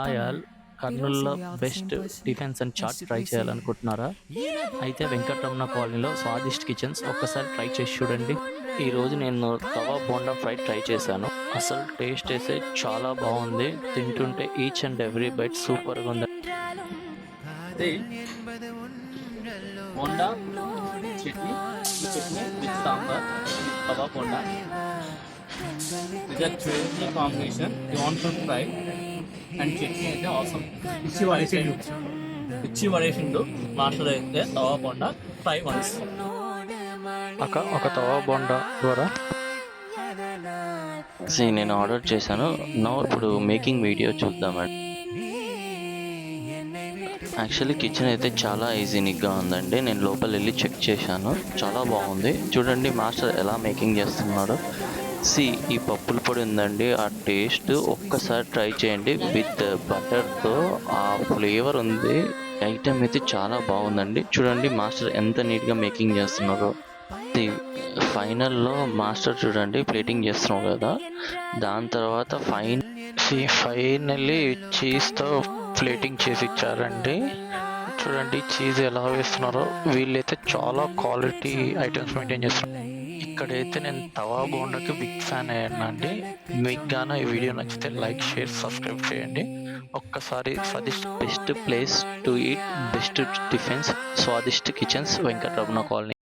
ఆయాల్ కర్నూలులో best tiffins and chat try చేయాలనుకుంటున్నారా? అయితే వెంకటరమణ కాలనీలో స్వాదిష్ట్ కిచెన్స్ ఒక్కసారి ట్రై చేసి చూడండి. ఈరోజు నేను తవా బోండా ఫ్రై ట్రై చేశాను. అసలు టేస్ట్ అయితే చాలా బాగుంది. తింటుంటే ఈచ్ అండ్ ఎవ్రీ బైట్ సూపర్గా ఉంది. Bonda chutney with sambar tawa bonda. It's a crazy combination. You want to try and chutney అయితే awesome. పిచ్చి పడేసిండు మాస్టర్ అయితే తవా బోండా ఫ్రై వన్స్. ఒక తవా బోండా ద్వారా నేను ఆర్డర్ చేశాను. ఇప్పుడు మేకింగ్ వీడియో చూద్దామండి. యాక్చువల్లీ కిచెన్ అయితే చాలా హైజీనిక్గా ఉందండి. నేను లోపల వెళ్ళి చెక్ చేశాను, చాలా బాగుంది. చూడండి మాస్టర్ ఎలా మేకింగ్ చేస్తున్నాడో. ఈ పప్పుల పొడి ఉందండి, ఆ టేస్ట్ ఒక్కసారి ట్రై చేయండి. విత్ బటర్తో ఆ ఫ్లేవర్ ఉంది. ఐటమ్ అయితే చాలా బాగుందండి. చూడండి మాస్టర్ ఎంత నీట్గా మేకింగ్ చేస్తున్నారో. ఫైనల్లో మాస్టర్ చూడండి ప్లేటింగ్ చేస్తున్నాం కదా, దాని తర్వాత ఫైనల్లీ చీజ్తో ప్లేటింగ్ చేసి ఇచ్చారండి. చూడండి చీజ్ ఎలా వేస్తున్నారో. వీళ్ళైతే చాలా క్వాలిటీ ఐటమ్స్ మెయింటైన్ చేస్తున్నారు. ఇక్కడైతే నేను తవా బోండాకి బిగ్ ఫ్యాన్ అయ్యానండి. మీకు గాను ఈ వీడియో నచ్చితే లైక్, షేర్, సబ్స్క్రైబ్ చేయండి. ఒక్కసారి best place to eat best tiffins Swadisht kitchens Venkataramana colony.